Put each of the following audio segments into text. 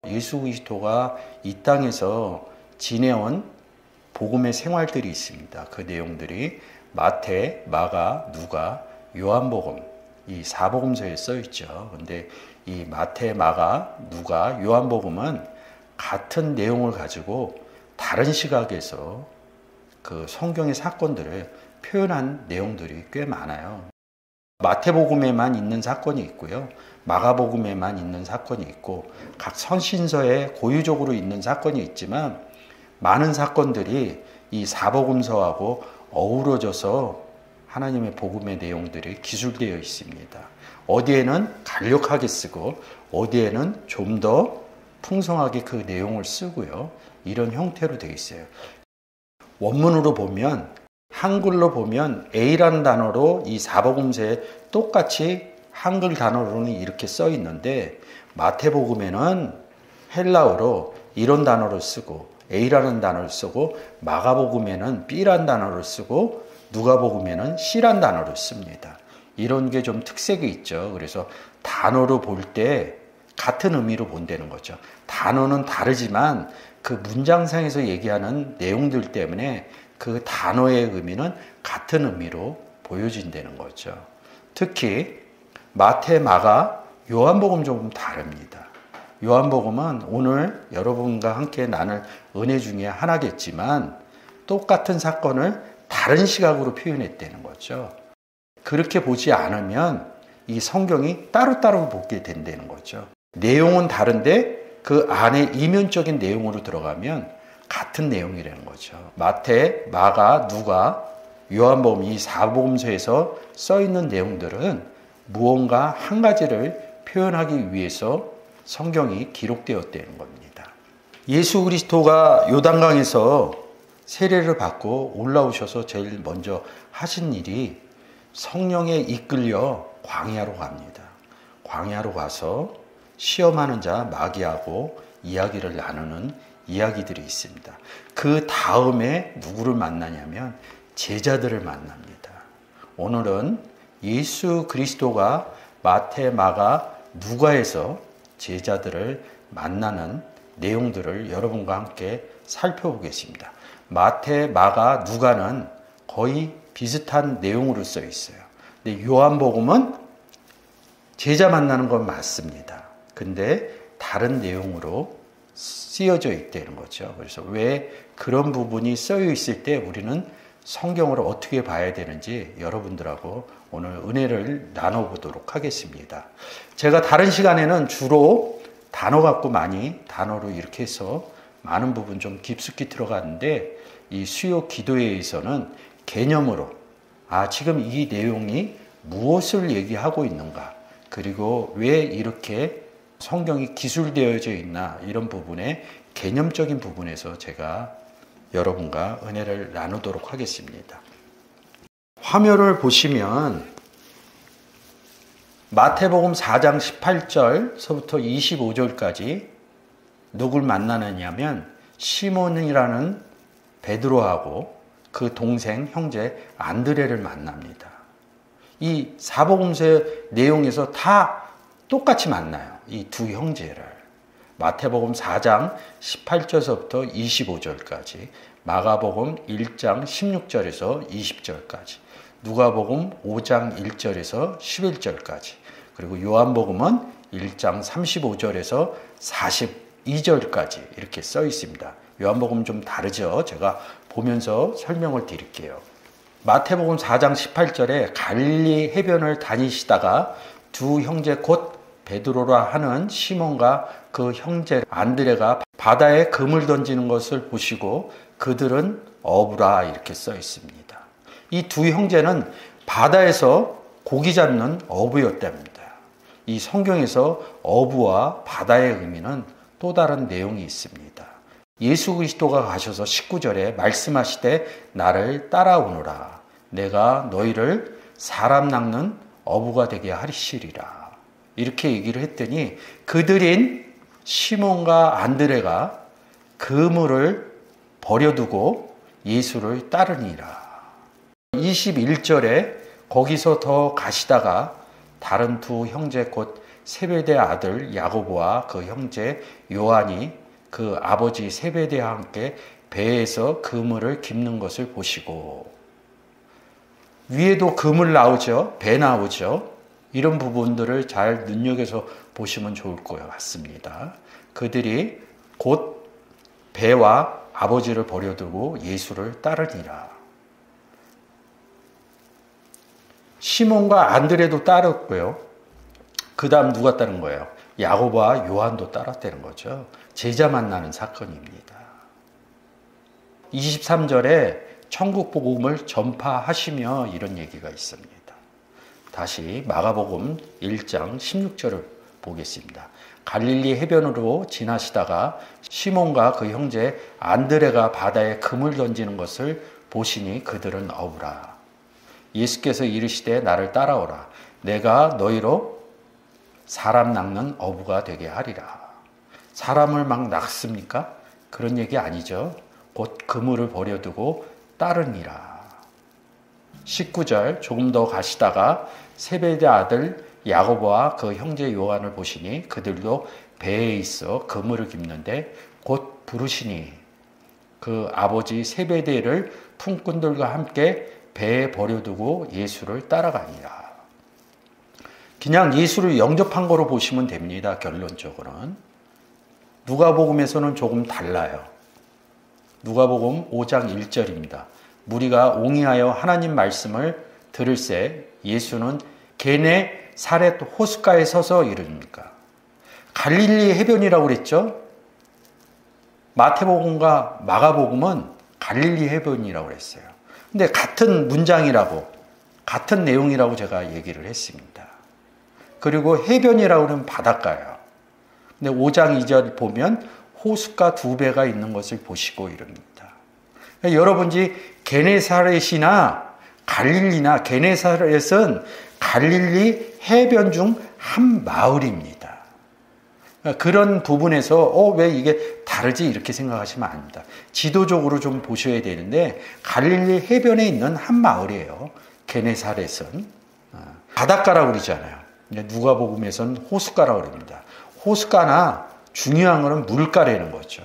예수 그리스도가 이 땅에서 지내온 복음의 생활들이 있습니다. 그 내용들이 마태, 마가, 누가, 요한복음 이 사복음서에 써 있죠. 근데 이 마태, 마가, 누가, 요한복음은 같은 내용을 가지고 다른 시각에서 그 성경의 사건들을 표현한 내용들이 꽤 많아요. 마태복음에만 있는 사건이 있고요. 마가복음에만 있는 사건이 있고 각 선신서에 고유적으로 있는 사건이 있지만 많은 사건들이 이 사복음서하고 어우러져서 하나님의 복음의 내용들이 기술되어 있습니다. 어디에는 간략하게 쓰고 어디에는 좀 더 풍성하게 그 내용을 쓰고요. 이런 형태로 되어 있어요. 원문으로 보면 한글로 보면 A라는 단어로 이 사복음서에 똑같이 한글 단어로는 이렇게 써 있는데 마태복음에는 헬라어로 이런 단어를 쓰고 A라는 단어를 쓰고 마가복음에는 B라는 단어를 쓰고 누가복음에는 C라는 단어를 씁니다. 이런 게 좀 특색이 있죠. 그래서 단어로 볼 때 같은 의미로 본다는 거죠. 단어는 다르지만 그 문장상에서 얘기하는 내용들 때문에 그 단어의 의미는 같은 의미로 보여진다는 거죠. 특히 마태, 마가, 요한복음 조금 다릅니다. 요한복음은 오늘 여러분과 함께 나눌 은혜 중에 하나겠지만 똑같은 사건을 다른 시각으로 표현했다는 거죠. 그렇게 보지 않으면 이 성경이 따로따로 보게 된다는 거죠. 내용은 다른데 그 안에 이면적인 내용으로 들어가면 같은 내용이라는 거죠. 마태, 마가, 누가, 요한복음 이 사복음서에서 써 있는 내용들은 무언가 한 가지를 표현하기 위해서 성경이 기록되었다는 겁니다. 예수 그리스도가 요단강에서 세례를 받고 올라오셔서 제일 먼저 하신 일이 성령에 이끌려 광야로 갑니다. 광야로 가서 시험하는 자 마귀하고 이야기를 나누는 이야기들이 있습니다. 그 다음에 누구를 만나냐면 제자들을 만납니다. 오늘은 예수 그리스도가 마태, 마가, 누가에서 제자들을 만나는 내용들을 여러분과 함께 살펴보겠습니다. 마태, 마가, 누가는 거의 비슷한 내용으로 써 있어요. 근데 요한복음은 제자 만나는 건 맞습니다. 근데 다른 내용으로 쓰여져 있다는 거죠. 그래서 왜 그런 부분이 쓰여 있을 때 우리는 성경을 어떻게 봐야 되는지 여러분들하고 오늘 은혜를 나눠보도록 하겠습니다. 제가 다른 시간에는 주로 단어 갖고 많이 단어로 이렇게 해서 많은 부분 좀 깊숙이 들어갔는데 이 수요 기도회에서는 개념으로 지금 이 내용이 무엇을 얘기하고 있는가 그리고 왜 이렇게 성경이 기술되어져 있나 이런 부분에 개념적인 부분에서 제가 여러분과 은혜를 나누도록 하겠습니다. 화면을 보시면 마태복음 4장 18절서부터 25절까지 누굴 만나느냐면 시몬이라는 베드로하고 그 동생 형제 안드레를 만납니다. 이 사복음서의 내용에서 다 똑같이 만나요. 이 두 형제를. 마태복음 4장 18절서부터 25절까지, 마가복음 1장 16절에서 20절까지, 누가복음 5장 1절에서 11절까지, 그리고 요한복음은 1장 35절에서 42절까지 이렇게 써 있습니다. 요한복음 좀 다르죠. 제가 보면서 설명을 드릴게요. 마태복음 4장 18절에 갈릴리 해변을 다니시다가 두 형제 곧 베드로라 하는 시몬과 그 형제 안드레가 바다에 금을 던지는 것을 보시고 그들은 어부라 이렇게 써 있습니다. 이 두 형제는 바다에서 고기 잡는 어부였답니다. 이 성경에서 어부와 바다의 의미는 또 다른 내용이 있습니다. 예수 그리스도가 가셔서 19절에 말씀하시되 나를 따라오너라. 내가 너희를 사람 낚는 어부가 되게 하시리라. 이렇게 얘기를 했더니 그들인 시몬과 안드레가 그물을 버려두고 예수를 따르니라. 21절에 거기서 더 가시다가 다른 두 형제 곧 세베대 아들 야고보와 그 형제 요한이 그 아버지 세베대와 함께 배에서 그물을 깁는 것을 보시고, 위에도 그물 나오죠. 배 나오죠. 이런 부분들을 잘 눈여겨서 보시면 좋을 것 같습니다. 그들이 곧 배와 아버지를 버려두고 예수를 따르니라. 시몬과 안드레도 따랐고요. 그 다음 누가 따른 거예요? 야고보와 요한도 따랐다는 거죠. 제자 만나는 사건입니다. 23절에 천국 복음을 전파하시며 이런 얘기가 있습니다. 다시 마가복음 1장 16절을 보겠습니다. 갈릴리 해변으로 지나시다가 시몬과 그 형제 안드레가 바다에 그물 던지는 것을 보시니 그들은 어부라. 예수께서 이르시되 나를 따라오라. 내가 너희로 사람 낚는 어부가 되게 하리라. 사람을 막 낚습니까? 그런 얘기 아니죠. 곧 그물을 버려두고 따르니라. 19절 조금 더 가시다가 세베대 아들 야고보와 그 형제 요한을 보시니 그들도 배에 있어 그물을 깁는데 곧 부르시니 그 아버지 세베대를 품꾼들과 함께 배에 버려두고 예수를 따라가니라. 그냥 예수를 영접한 거로 보시면 됩니다. 결론적으로는. 누가복음에서는 조금 달라요. 누가복음 5장 1절입니다. 무리가 옹이하여 하나님 말씀을 들을새 예수는 게네사렛 호숫가에 서서 이르니까. 갈릴리 해변이라고 그랬죠. 마태복음과 마가복음은 갈릴리 해변이라고 그랬어요. 근데 같은 문장이라고, 같은 내용이라고 제가 얘기를 했습니다. 그리고 해변이라고 하면 바닷가예요. 근데 5장 2절 보면 호숫가 2배가 있는 것을 보시고 이럽니다. 여러분이 게네사렛이나 갈릴리나, 게네사렛은 갈릴리 해변 중 한 마을입니다. 그런 부분에서 왜 이게 다르지 이렇게 생각하시면 안 됩니다. 지도적으로 좀 보셔야 되는데 갈릴리 해변에 있는 한 마을이에요. 게네사렛은 바닷가라고 그러잖아요. 누가복음에서는 호숫가라고 그럽니다. 호숫가나 중요한 것은 물가라는 거죠.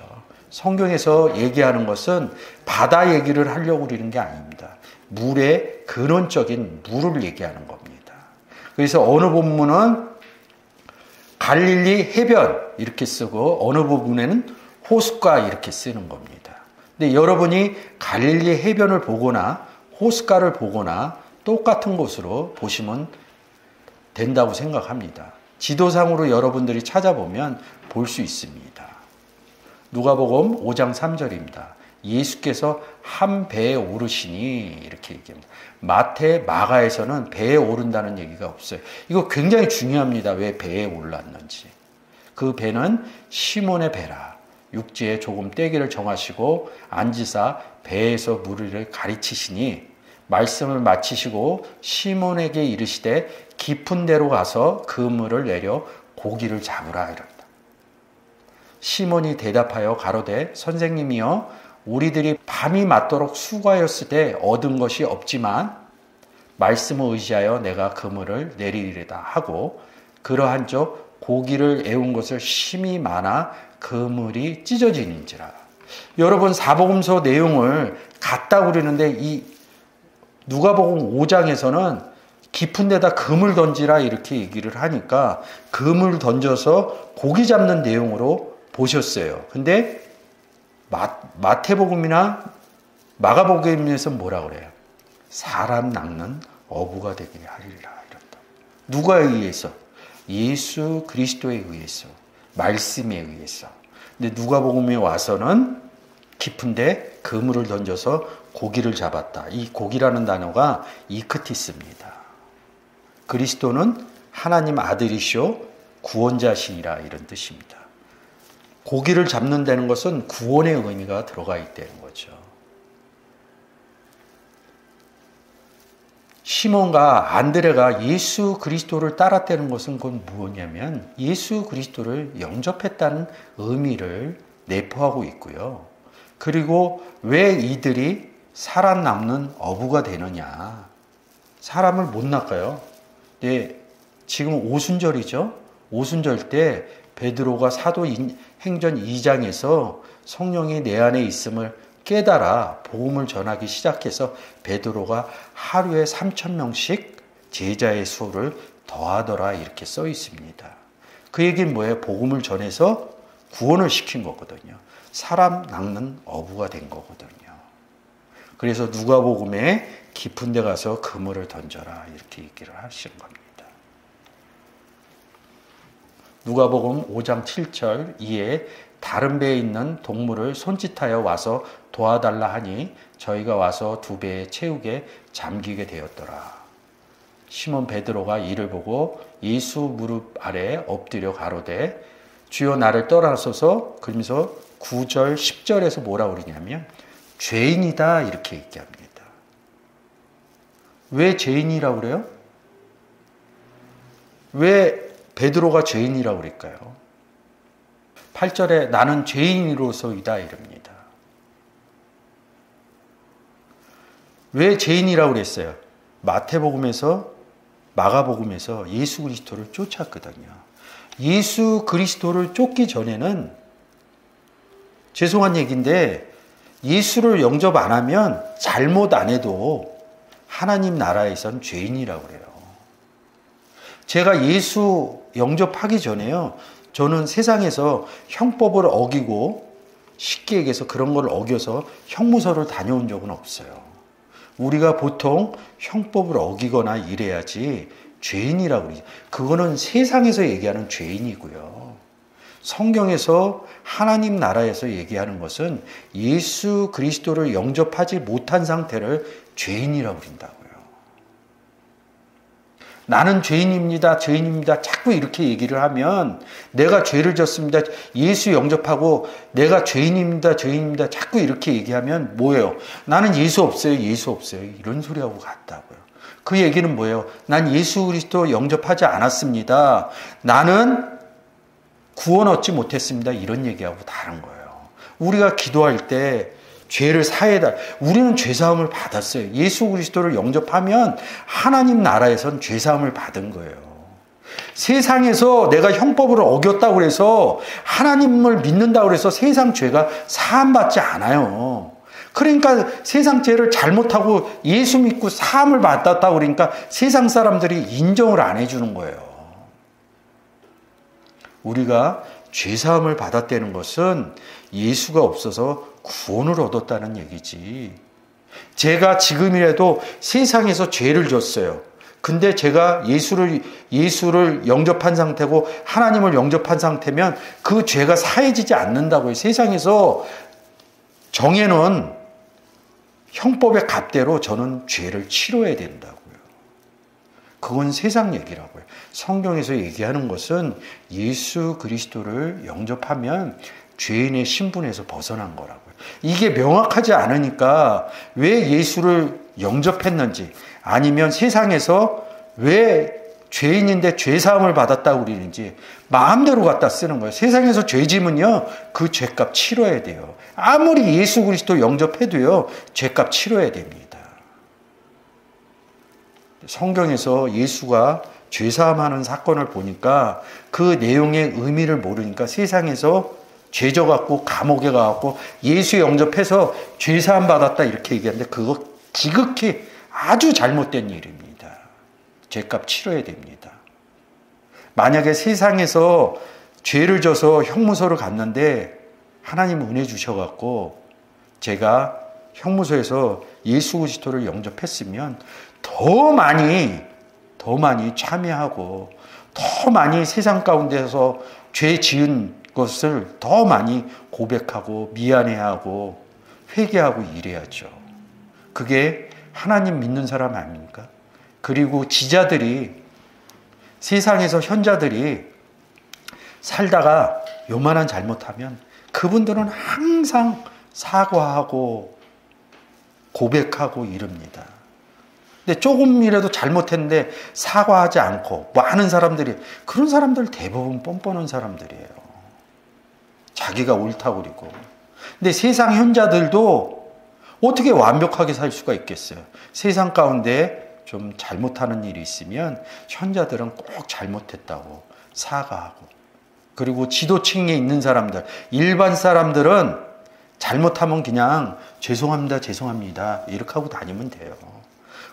성경에서 얘기하는 것은 바다 얘기를 하려고 그러는 게 아닙니다. 물의 근원적인 물을 얘기하는 겁니다. 그래서 어느 본문은 갈릴리 해변 이렇게 쓰고 어느 부분에는 호숫가 이렇게 쓰는 겁니다. 근데 여러분이 갈릴리 해변을 보거나 호숫가를 보거나 똑같은 곳으로 보시면 된다고 생각합니다. 지도상으로 여러분들이 찾아보면 볼 수 있습니다. 누가복음 5장 3절입니다. 예수께서 한 배에 오르시니 이렇게 얘기합니다. 마태, 마가에서는 배에 오른다는 얘기가 없어요. 이거 굉장히 중요합니다. 왜 배에 올랐는지. 그 배는 시몬의 배라. 육지에 조금 떼기를 정하시고 앉으사 배에서 물을 가르치시니 말씀을 마치시고 시몬에게 이르시되 깊은 데로 가서 그물을 내려 고기를 잡으라 이런다. 시몬이 대답하여 가로되 선생님이여 우리들이 밤이 맞도록 수고하였을 때 얻은 것이 없지만 말씀을 의지하여 내가 그물을 내리리다 하고 그러한즉 고기를 애운 것을 심히 많아 그물이 찢어지는지라. 여러분 사복음서 내용을 같다고 그러는데 이 누가복음 5장에서는 깊은 데다 그물 던지라 이렇게 얘기를 하니까 그물 던져서 고기 잡는 내용으로 보셨어요. 근데 마태복음이나 마가복음에서 뭐라 그래요? 사람 낚는 어부가 되게 하리라 이런다. 누가에 의해서? 예수 그리스도에 의해서, 말씀에 의해서. 근데 누가복음에 와서는 깊은데 그물을 던져서 고기를 잡았다. 이 고기라는 단어가 이크티스입니다. 그리스도는 하나님 아들이시오 구원자시니라 이런 뜻입니다. 고기를 잡는다는 것은 구원의 의미가 들어가 있다는 거죠. 시몬과 안드레가 예수 그리스도를 따랐다는 것은 그건 무엇이냐면 예수 그리스도를 영접했다는 의미를 내포하고 있고요. 그리고 왜 이들이 사람 낚는 어부가 되느냐. 사람을 못 낚아요. 네, 지금 오순절이죠. 오순절 때 베드로가 사도행전 2장에서 성령이 내 안에 있음을 깨달아 복음을 전하기 시작해서 베드로가 하루에 3,000명씩 제자의 수를 더하더라 이렇게 써 있습니다. 그 얘기는 뭐예요? 복음을 전해서 구원을 시킨 거거든요. 사람 낚는 어부가 된 거거든요. 그래서 누가복음에 깊은 데 가서 그물을 던져라 이렇게 얘기를 하시는 겁니다. 누가복음 5장 7절 이에 다른 배에 있는 동물을 손짓하여 와서 도와달라 하니 저희가 와서 2배에 채우게 잠기게 되었더라. 시몬 베드로가 이를 보고 예수 무릎 아래 엎드려 가로되 주여 나를 떠나소서. 그러면서 9절 10절에서 뭐라 그러냐면 죄인이다 이렇게 얘기합니다. 왜 죄인이라고 그래요? 왜 베드로가 죄인이라고 그럴까요? 8절에 나는 죄인으로서이다 이럽니다. 왜 죄인이라고 그랬어요? 마태복음에서 마가복음에서 예수 그리스도를 쫓았거든요. 예수 그리스도를 쫓기 전에는 죄송한 얘기인데 예수를 영접 안 하면 잘못 안 해도 하나님 나라에선 죄인이라고 그래요. 제가 예수 영접하기 전에요. 저는 세상에서 형법을 어기고 쉽게 얘기해서 그런 걸 어겨서 형무소를 다녀온 적은 없어요. 우리가 보통 형법을 어기거나 이래야지 죄인이라고 그러죠. 그거는 세상에서 얘기하는 죄인이고요. 성경에서 하나님 나라에서 얘기하는 것은 예수 그리스도를 영접하지 못한 상태를 죄인이라고 그런다고요. 나는 죄인입니다. 죄인입니다. 자꾸 이렇게 얘기를 하면 내가 죄를 졌습니다. 예수 영접하고 내가 죄인입니다. 죄인입니다. 자꾸 이렇게 얘기하면 뭐예요? 나는 예수 없어요. 예수 없어요. 이런 소리하고 같다고요. 그 얘기는 뭐예요? 난 예수 그리스도 영접하지 않았습니다. 나는 구원 얻지 못했습니다. 이런 얘기하고 다른 거예요. 우리가 기도할 때 죄를 사해달. 우리는 죄사함을 받았어요. 예수 그리스도를 영접하면 하나님 나라에선 죄사함을 받은 거예요. 세상에서 내가 형법을 어겼다고 해서 하나님을 믿는다고 해서 세상 죄가 사함받지 않아요. 그러니까 세상 죄를 잘못하고 예수 믿고 사함을 받았다고 그러니까 세상 사람들이 인정을 안 해주는 거예요. 우리가 죄사함을 받았다는 것은 예수가 없어서 구원을 얻었다는 얘기지. 제가 지금이라도 세상에서 죄를 졌어요. 근데 제가 예수를 영접한 상태고 하나님을 영접한 상태면 그 죄가 사해지지 않는다고요. 세상에서 정해놓은 형법의 값대로 저는 죄를 치러야 된다고요. 그건 세상 얘기라고요. 성경에서 얘기하는 것은 예수 그리스도를 영접하면 죄인의 신분에서 벗어난 거라고요. 이게 명확하지 않으니까 왜 예수를 영접했는지 아니면 세상에서 왜 죄인인데 죄사함을 받았다고 그러는지 마음대로 갖다 쓰는 거예요. 세상에서 죄 지면요 그 죄값 치러야 돼요. 아무리 예수 그리스도 영접해도요 죄값 치러야 됩니다. 성경에서 예수가 죄사함하는 사건을 보니까 그 내용의 의미를 모르니까 세상에서 죄져갖고 감옥에 가갖고 예수 영접해서 죄사함 받았다 이렇게 얘기하는데 그거 지극히 아주 잘못된 일입니다. 죄값 치러야 됩니다. 만약에 세상에서 죄를 져서 형무소를 갔는데 하나님 은혜 주셔갖고 제가 형무소에서 예수 그리스도를 영접했으면 더 많이 참여하고 더 많이 세상 가운데서 죄 지은 것을 더 많이 고백하고 미안해하고 회개하고 이래야죠. 그게 하나님 믿는 사람 아닙니까? 그리고 지자들이 세상에서 현자들이 살다가 요만한 잘못하면 그분들은 항상 사과하고 고백하고 이럽니다. 근데 조금이라도 잘못했는데 사과하지 않고 많은 사람들이 그런 사람들 대부분 뻔뻔한 사람들이에요. 자기가 옳다고 그러고. 근데 세상 현자들도 어떻게 완벽하게 살 수가 있겠어요? 세상 가운데 좀 잘못하는 일이 있으면 현자들은 꼭 잘못했다고 사과하고, 그리고 지도층에 있는 사람들, 일반 사람들은 잘못하면 그냥 죄송합니다, 죄송합니다 이렇게 하고 다니면 돼요.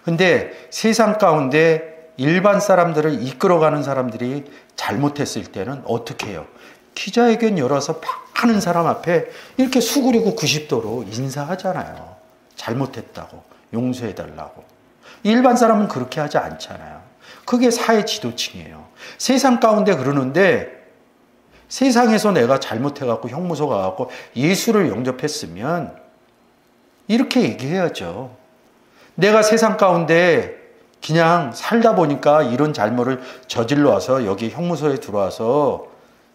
근데 세상 가운데 일반 사람들을 이끌어가는 사람들이 잘못했을 때는 어떻게 해요? 기자회견 열어서 많은 사람 앞에 이렇게 수그리고 90도로 인사하잖아요. 잘못했다고, 용서해달라고. 일반 사람은 그렇게 하지 않잖아요. 그게 사회 지도층이에요. 세상 가운데 그러는데, 세상에서 내가 잘못해갖고 형무소 가갖고 예수를 영접했으면 이렇게 얘기해야죠. 내가 세상 가운데 그냥 살다 보니까 이런 잘못을 저질러 와서 여기 형무소에 들어와서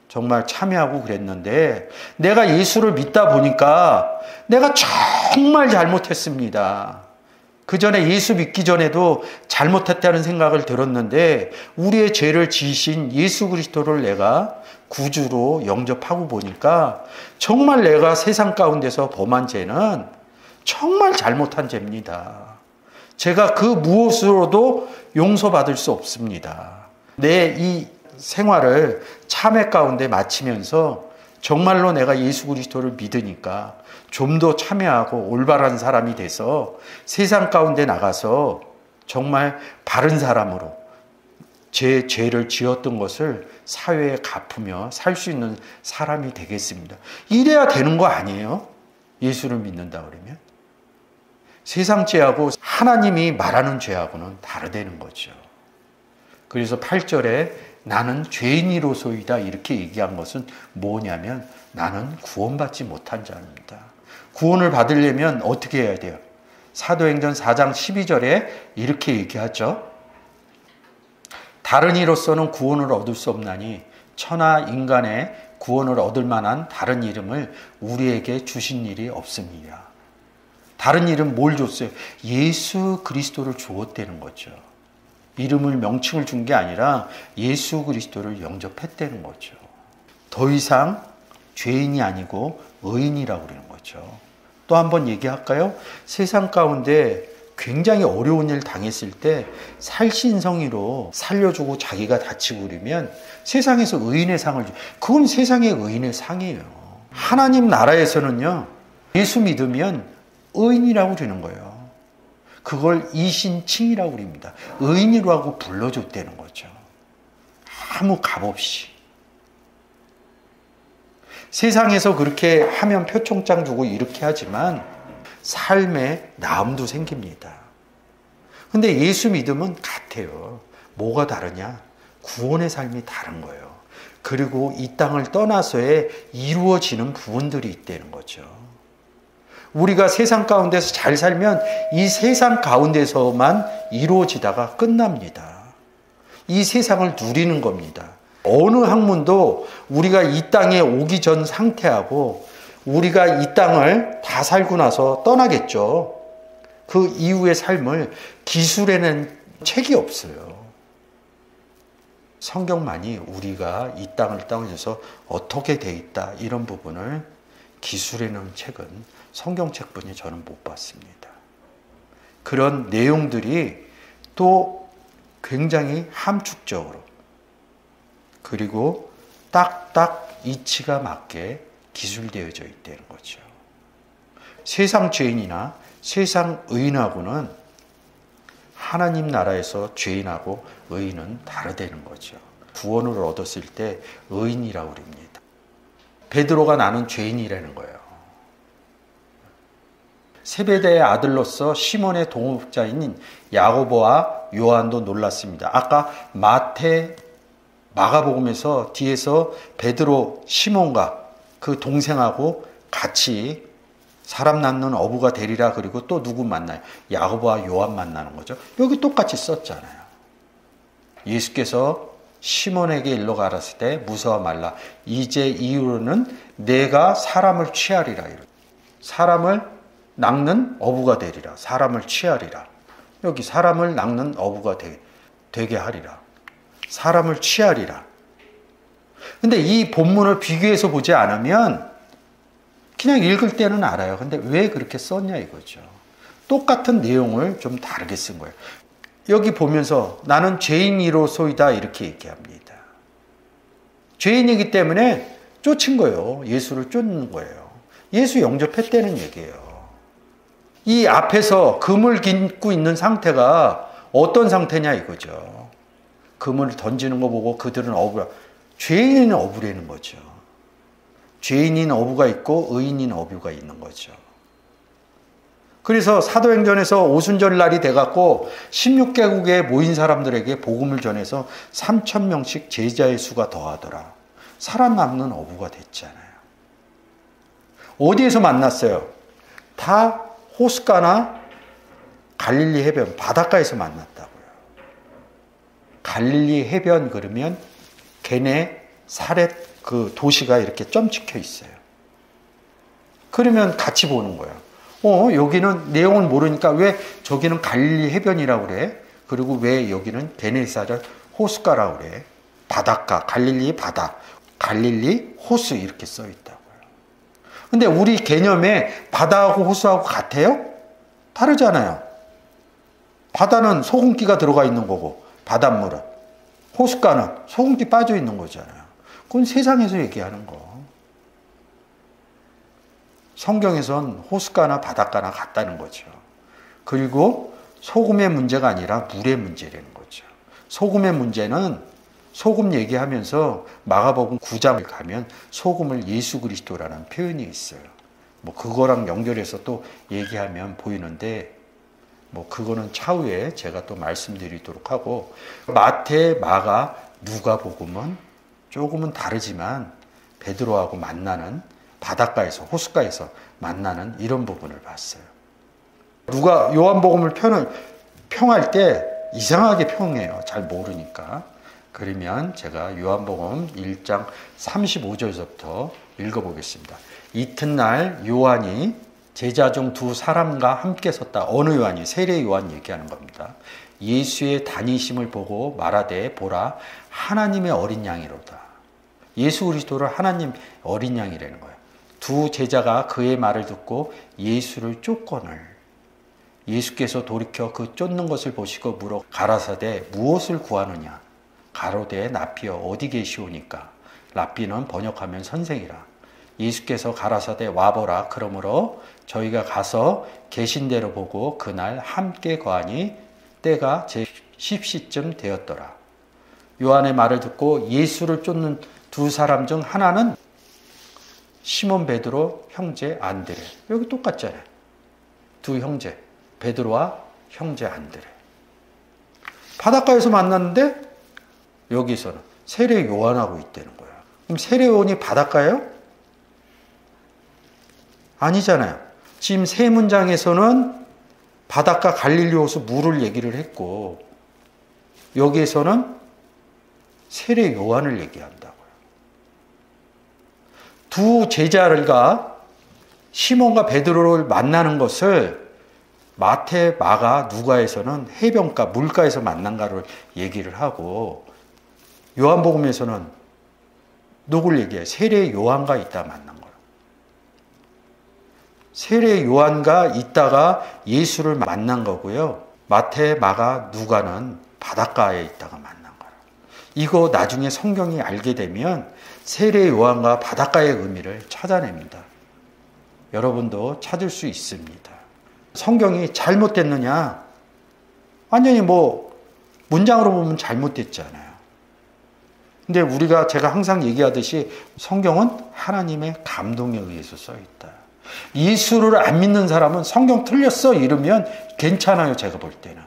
정말 참여하고 그랬는데, 내가 예수를 믿다 보니까 내가 정말 잘못했습니다. 그 전에 예수 믿기 전에도 잘못했다는 생각을 들었는데, 우리의 죄를 지으신 예수 그리스도를 내가 구주로 영접하고 보니까 정말 내가 세상 가운데서 범한 죄는 정말 잘못한 죄입니다. 제가 그 무엇으로도 용서받을 수 없습니다. 내 이 생활을 참회 가운데 마치면서 정말로 내가 예수 그리스도를 믿으니까 좀 더 참회하고 올바른 사람이 돼서 세상 가운데 나가서 정말 바른 사람으로 제 죄를 지었던 것을 사회에 갚으며 살 수 있는 사람이 되겠습니다. 이래야 되는 거 아니에요? 예수를 믿는다 그러면? 세상 죄하고 하나님이 말하는 죄하고는 다르다는 거죠. 그래서 8절에 나는 죄인이로소이다 이렇게 얘기한 것은 뭐냐면, 나는 구원받지 못한 자입니다. 구원을 받으려면 어떻게 해야 돼요? 사도행전 4장 12절에 이렇게 얘기하죠. 다른 이로서는 구원을 얻을 수 없나니 천하 인간의 구원을 얻을 만한 다른 이름을 우리에게 주신 일이 없습니다. 다른 이름 뭘 줬어요? 예수 그리스도를 주었다는 거죠. 이름을, 명칭을 준 게 아니라 예수 그리스도를 영접했다는 거죠. 더 이상 죄인이 아니고 의인이라고 그러는 거죠. 또 한번 얘기할까요? 세상 가운데 굉장히 어려운 일 당했을 때 살신성의로 살려주고 자기가 다치고 그러면 세상에서 의인의 상을 줘. 그건 세상의 의인의 상이에요. 하나님 나라에서는요, 예수 믿으면 의인이라고 그러는 거예요. 그걸 이신칭이라고 그럽니다. 의인이라고 불러줬다는 거죠. 아무 값 없이. 세상에서 그렇게 하면 표창장 주고 이렇게 하지만 삶에 나음도 생깁니다. 근데 예수 믿으면 같아요. 뭐가 다르냐? 구원의 삶이 다른 거예요. 그리고 이 땅을 떠나서의 이루어지는 부분들이 있다는 거죠. 우리가 세상 가운데서 잘 살면 이 세상 가운데서만 이루어지다가 끝납니다. 이 세상을 누리는 겁니다. 어느 학문도 우리가 이 땅에 오기 전 상태하고 우리가 이 땅을 다 살고 나서 떠나겠죠. 그 이후의 삶을 기술해낸 책이 없어요. 성경만이 우리가 이 땅을 떠나서 어떻게 돼 있다 이런 부분을 기술해놓은 책은 성경책뿐이 저는 못 봤습니다. 그런 내용들이 또 굉장히 함축적으로 그리고 딱딱 이치가 맞게 기술되어져 있다는 거죠. 세상 죄인이나 세상 의인하고는 하나님 나라에서 죄인하고 의인은 다르다는 거죠. 구원을 얻었을 때 의인이라고 그럽니다. 베드로가 나는 죄인이라는 거예요. 세베대의 아들로서 시몬의 동업자인 야고보와 요한도 놀랐습니다. 아까 마가복음에서 뒤에서 베드로, 시몬과 그 동생하고 같이 사람 낳는 어부가 되리라. 그리고 또 누구 만나요? 야고보와 요한 만나는 거죠. 여기 똑같이 썼잖아요. 예수께서 시몬에게 일러 가라사대 때 무서워 말라. 이제 이후로는 내가 사람을 취하리라. 사람을 낚는 어부가 되리라. 사람을 취하리라. 여기 사람을 낚는 어부가 되게 하리라. 사람을 취하리라. 근데 이 본문을 비교해서 보지 않으면 그냥 읽을 때는 알아요. 근데 왜 그렇게 썼냐 이거죠. 똑같은 내용을 좀 다르게 쓴 거예요. 여기 보면서 나는 죄인이로소이다 이렇게 얘기합니다. 죄인이기 때문에 쫓은 거예요. 예수를 쫓는 거예요. 예수 영접했다는 얘기예요. 이 앞에서 금을 긴고 있는 상태가 어떤 상태냐 이거죠. 금을 던지는 거 보고 그들은 죄인은 어부라는 거죠. 죄인인 어부가 있고 의인인 어부가 있는 거죠. 그래서 사도행전에서 오순절날이 돼갖고 16개국에 모인 사람들에게 복음을 전해서 3,000명씩 제자의 수가 더하더라. 살아남는 어부가 됐잖아요. 어디에서 만났어요? 다 호숫가나 갈릴리 해변, 바닷가에서 만났다고요. 갈릴리 해변 그러면 게네사렛 그 도시가 이렇게 점 찍혀 있어요. 그러면 같이 보는 거예요. 여기는 내용을 모르니까 왜 저기는 갈릴리 해변이라고 그래? 그리고 왜 여기는 게네사렛 호숫가라고 그래? 바닷가, 갈릴리 바다, 갈릴리 호수 이렇게 써 있다고요. 근데 우리 개념에 바다하고 호수하고 같아요? 다르잖아요. 바다는 소금기가 들어가 있는 거고 바닷물은, 호숫가는 소금기 빠져 있는 거잖아요. 그건 세상에서 얘기하는 거. 성경에선 호숫가나 바닷가나 같다는 거죠. 그리고 소금의 문제가 아니라 물의 문제라는 거죠. 소금의 문제는 소금 얘기하면서 마가복음 9장을 가면 소금을 예수 그리스도라는 표현이 있어요. 뭐 그거랑 연결해서 또 얘기하면 보이는데 뭐 그거는 차후에 제가 또 말씀드리도록 하고, 마태, 마가, 누가복음은 조금은 다르지만 베드로하고 만나는 바닷가에서 호숫가에서 만나는 이런 부분을 봤어요. 누가 요한복음을 평할 때 이상하게 평해요. 잘 모르니까. 그러면 제가 요한복음 1장 35절에서부터 읽어보겠습니다. 이튿날 요한이 제자 중 두 사람과 함께 섰다. 어느 요한이? 세례 요한 얘기하는 겁니다. 예수의 다니심을 보고 말하되 보라 하나님의 어린 양이로다. 예수 그리스도를 하나님 어린 양이라는 거예요. 두 제자가 그의 말을 듣고 예수를 쫓거늘 예수께서 돌이켜 그 쫓는 것을 보시고 물어 가라사대 무엇을 구하느냐. 가로되 랍비여 어디 계시오니까. 랍비는 번역하면 선생이라. 예수께서 가라사대 와보라. 그러므로 저희가 가서 계신 대로 보고 그날 함께 거하니 때가 제 10시쯤 되었더라. 요한의 말을 듣고 예수를 쫓는 두 사람 중 하나는 시몬 베드로 형제 안드레. 여기 똑같잖아요. 두 형제 베드로와 형제 안드레. 바닷가에서 만났는데 여기서는 세례 요한하고 있다는 거야. 그럼 세례 요한이 바닷가예요? 아니잖아요. 지금 세 문장에서는 바닷가 갈릴리 호수 물을 얘기를 했고 여기에서는 세례 요한을 얘기한다고요. 두 제자가 시몬과 베드로를 만나는 것을 마태, 마가, 누가에서는 해변가, 물가에서 만난가를 얘기를 하고 요한복음에서는 누굴 얘기해요? 세례 요한과 있다 만난 거예요. 세례 요한과 있다가 예수를 만난 거고요. 마태, 마가, 누가는 바닷가에 있다가 만난 거예요. 이거 나중에 성경이 알게 되면 세례 요한과 바닷가의 의미를 찾아냅니다. 여러분도 찾을 수 있습니다. 성경이 잘못됐느냐? 완전히 문장으로 보면 잘못됐잖아요. 근데 제가 항상 얘기하듯이 성경은 하나님의 감동에 의해서 써있다. 예수를 안 믿는 사람은 성경 틀렸어 이러면 괜찮아요. 제가 볼 때는.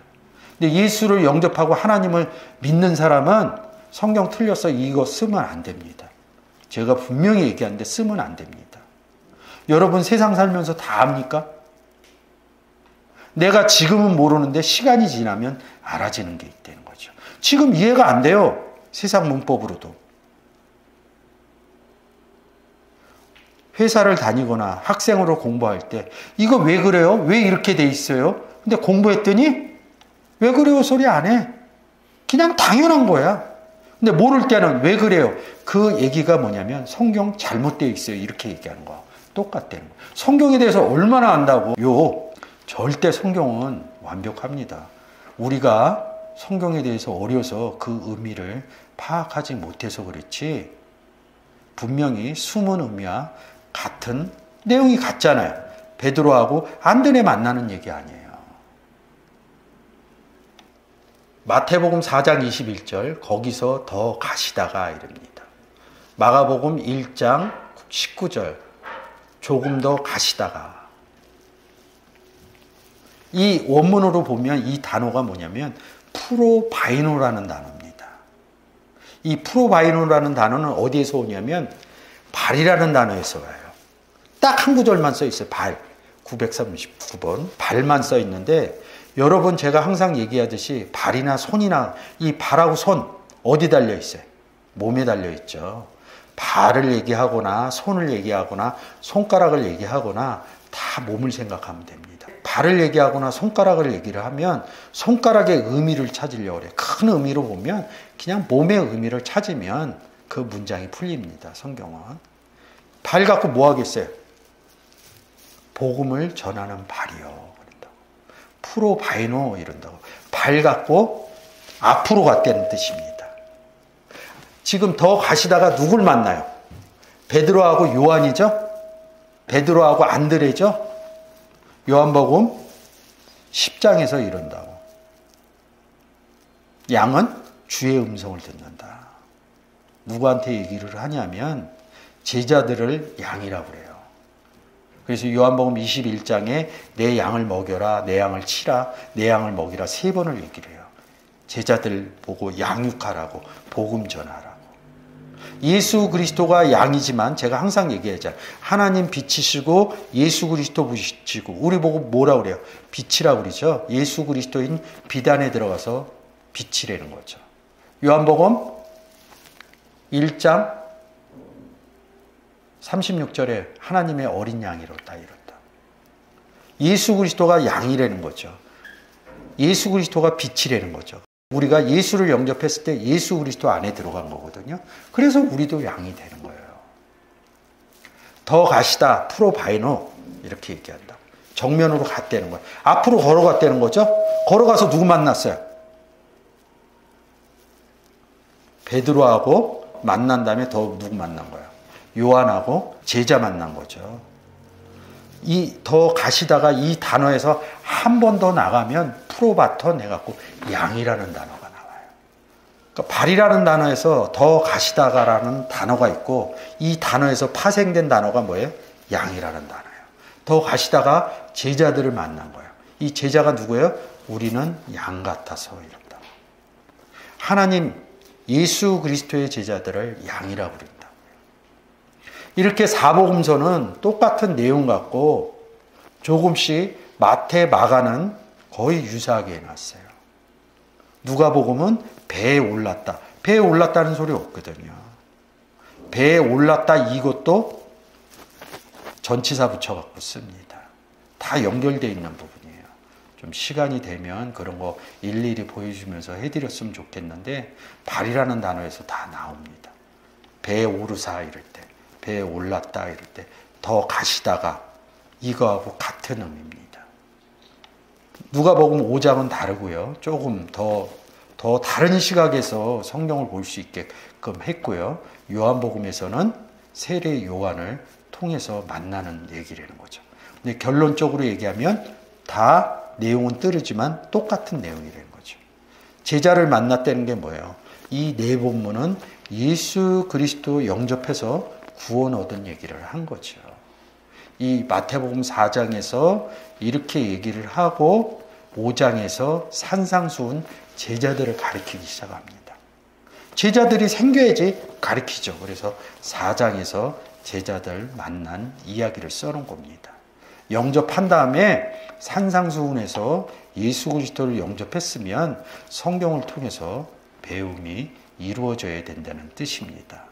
근데 예수를 영접하고 하나님을 믿는 사람은 성경 틀렸어 이거 쓰면 안 됩니다. 제가 분명히 얘기하는데 쓰면 안 됩니다. 여러분 세상 살면서 다 압니까? 내가 지금은 모르는데 시간이 지나면 알아지는 게 있다는 거죠. 지금 이해가 안 돼요. 세상 문법으로도. 회사를 다니거나 학생으로 공부할 때 이거 왜 그래요? 왜 이렇게 돼 있어요? 근데 공부했더니 왜 그래요 소리 안 해. 그냥 당연한 거야. 근데 모를 때는 왜 그래요? 그 얘기가 뭐냐면 성경 잘못되어 있어요. 이렇게 얘기하는 거 똑같다는 거. 성경에 대해서 얼마나 안다고요? 절대 성경은 완벽합니다. 우리가 성경에 대해서 어려서 그 의미를 파악하지 못해서 그렇지, 분명히 숨은 의미와 같은 내용이 같잖아요. 베드로하고 안드레 만나는 얘기 아니에요. 마태복음 4장 21절 거기서 더 가시다가 이릅니다. 마가복음 1장 19절 조금 더 가시다가. 이 원문으로 보면 이 단어가 뭐냐면 프로바이노라는 단어입니다. 이 프로바이노라는 단어는 어디에서 오냐면 발이라는 단어에서 와요. 딱 한 구절만 써 있어요. 발. 939번. 발만 써 있는데, 여러분 제가 항상 얘기하듯이 발이나 손이나, 이 발하고 손 어디 달려 있어요? 몸에 달려 있죠. 발을 얘기하거나 손을 얘기하거나 손가락을 얘기하거나 다 몸을 생각하면 됩니다. 발을 얘기하거나 손가락을 얘기를 하면 손가락의 의미를 찾으려고 그래요. 큰 의미로 보면 그냥 몸의 의미를 찾으면 그 문장이 풀립니다. 성경은. 발 갖고 뭐 하겠어요? 복음을 전하는 발이요. 그런다고. 프로바이노 이런다고. 발 갖고 앞으로 갔다는 뜻입니다. 지금 더 가시다가 누굴 만나요? 베드로하고 요한이죠? 베드로하고 안드레죠? 요한복음 10장에서 이런다고. 양은 주의 음성을 듣는다. 누구한테 얘기를 하냐면 제자들을 양이라고 그래요. 그래서 요한복음 21장에 내 양을 먹여라, 내 양을 치라, 내 양을 먹이라 3번을 얘기를 해요. 제자들 보고 양육하라고, 복음 전하라고. 예수 그리스도가 양이지만 제가 항상 얘기하잖아요. 하나님 빛이시고 예수 그리스도 빛이시고, 우리 보고 뭐라 그래요? 빛이라고 그러죠. 예수 그리스도인 빛 안에 들어가서 빛이라는 거죠. 요한복음 1장 36절에 하나님의 어린 양이로다 이렇다. 예수 그리스도가 양이라는 거죠. 예수 그리스도가 빛이라는 거죠. 우리가 예수를 영접했을 때 예수 그리스도 안에 들어간 거거든요. 그래서 우리도 양이 되는 거예요. 더 가시다, 프로바이노 이렇게 얘기한다. 정면으로 갔다는 거예요. 앞으로 걸어갔다는 거죠. 걸어가서 누구 만났어요? 베드로하고 만난 다음에 더 누구 만난 거예요? 요한하고 제자 만난 거죠. 이 더 가시다가 이 단어에서 한 번 더 나가면 프로바톤 해갖고 양이라는 단어가 나와요. 그러니까 발이라는 단어에서 더 가시다가라는 단어가 있고, 이 단어에서 파생된 단어가 뭐예요? 양이라는 단어예요. 더 가시다가 제자들을 만난 거예요. 이 제자가 누구예요? 우리는 양 같아서 이런다. 하나님 예수 그리스도의 제자들을 양이라고 그럽니다. 이렇게 사복음서는 똑같은 내용 같고 조금씩 마태, 마가는 거의 유사하게 해놨어요. 누가복음은 배에 올랐다. 배에 올랐다는 소리 없거든요. 배에 올랐다 이것도 전치사 붙여갖고 씁니다. 다 연결되어 있는 부분이에요. 좀 시간이 되면 그런 거 일일이 보여주면서 해드렸으면 좋겠는데, 발이라는 단어에서 다 나옵니다. 배에 오르사 이럴 때, 배에 올랐다 이럴 때, 더 가시다가 이거하고 같은 의미입니다. 누가복음 5장은 다르고요. 조금 더 다른 시각에서 성경을 볼 수 있게끔 했고요. 요한복음에서는 세례 요한을 통해서 만나는 얘기라는 거죠. 근데 결론적으로 얘기하면 다 내용은 다르지만 똑같은 내용이라는 거죠. 제자를 만났다는 게 뭐예요? 이 네 본문은 예수 그리스도 영접해서 구원 얻은 얘기를 한 거죠. 이 마태복음 4장에서 이렇게 얘기를 하고 5장에서 산상수훈 제자들을 가리키기 시작합니다. 제자들이 생겨야지 가리키죠. 그래서 4장에서 제자들 만난 이야기를 써놓은 겁니다. 영접한 다음에 산상수훈에서 예수 그리스도를 영접했으면 성경을 통해서 배움이 이루어져야 된다는 뜻입니다.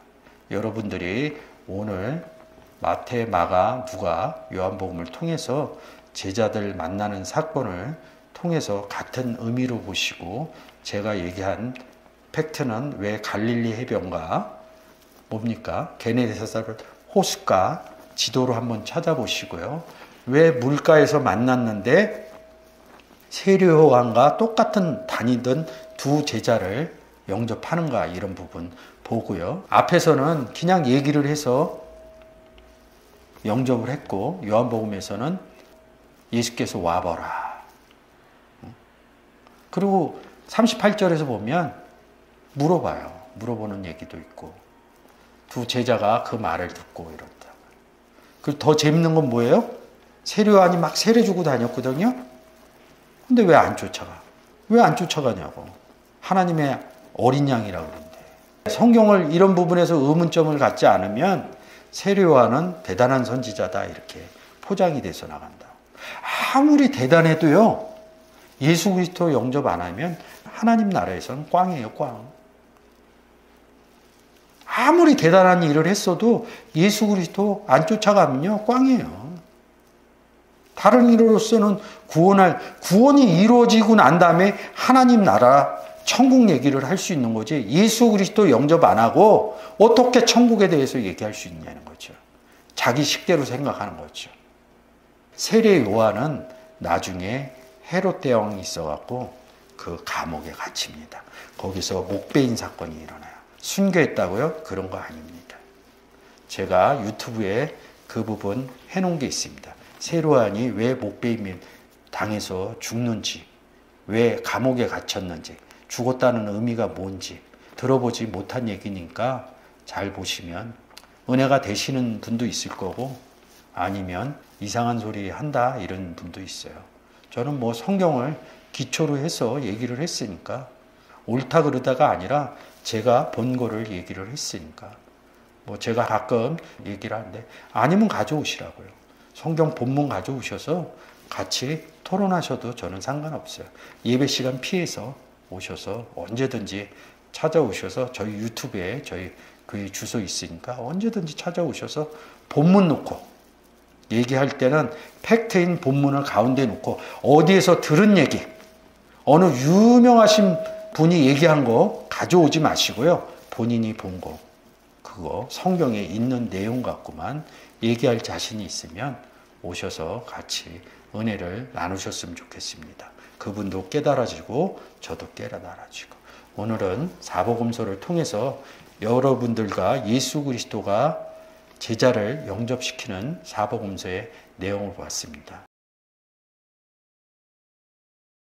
여러분들이 오늘 마태, 마가, 누가, 요한복음을 통해서 제자들 만나는 사건을 통해서 같은 의미로 보시고, 제가 얘기한 팩트는 왜 갈릴리 해변가 뭡니까? 게네사렛 호숫가 지도로 한번 찾아보시고요. 왜 물가에서 만났는데 세례요한과 똑같은 다니던 두 제자를 영접하는가 이런 부분 보고요. 앞에서는 그냥 얘기를 해서 영접을 했고 요한복음에서는 예수께서 와보라. 그리고 38절에서 보면 물어봐요. 물어보는 얘기도 있고 두 제자가 그 말을 듣고 이런다. 그리고 더 재밌는 건 뭐예요? 세례요한이 막 세례 주고 다녔거든요. 근데 왜 안 쫓아가? 왜 안 쫓아가냐고. 하나님의 어린 양이라고 그러는데. 성경을 이런 부분에서 의문점을 갖지 않으면 세례요한은 대단한 선지자다 이렇게 포장이 돼서 나간다. 아무리 대단해도요. 예수 그리스도 영접 안 하면 하나님 나라에서는 꽝이에요. 꽝. 아무리 대단한 일을 했어도 예수 그리스도 안 쫓아가면요. 꽝이에요. 다른 일로서는 구원이 이루어지고 난 다음에 하나님 나라 천국 얘기를 할 수 있는 거지 예수 그리스도 영접 안 하고 어떻게 천국에 대해서 얘기할 수 있냐는 거죠. 자기 식대로 생각하는 거죠. 세례 요한은 나중에 헤롯 대왕이 있어갖고 그 감옥에 갇힙니다. 거기서 목베인 사건이 일어나요. 순교했다고요? 그런 거 아닙니다. 제가 유튜브에 그 부분 해놓은 게 있습니다. 세례요한이 왜 목베임 당해서 죽는지, 왜 감옥에 갇혔는지, 죽었다는 의미가 뭔지 들어보지 못한 얘기니까 잘 보시면 은혜가 되시는 분도 있을 거고 아니면 이상한 소리 한다 이런 분도 있어요. 저는 뭐 성경을 기초로 해서 얘기를 했으니까 옳다 그러다가 아니라 제가 본 거를 얘기를 했으니까 뭐 제가 가끔 얘기를 하는데 아니면 가져오시라고요. 성경 본문 가져오셔서 같이 토론하셔도 저는 상관없어요. 예배 시간 피해서 오셔서 언제든지 찾아오셔서 저희 유튜브에 저희 교회 주소 있으니까 언제든지 찾아오셔서 본문 놓고 얘기할 때는 팩트인 본문을 가운데 놓고 어디에서 들은 얘기 어느 유명하신 분이 얘기한 거 가져오지 마시고요. 본인이 본 거 그거 성경에 있는 내용 갖고만 얘기할 자신이 있으면 오셔서 같이 은혜를 나누셨으면 좋겠습니다. 그분도 깨달아지고 저도 깨달아지고 오늘은 사복음서를 통해서 여러분들과 예수 그리스도가 제자를 영접시키는 사복음서의 내용을 보았습니다.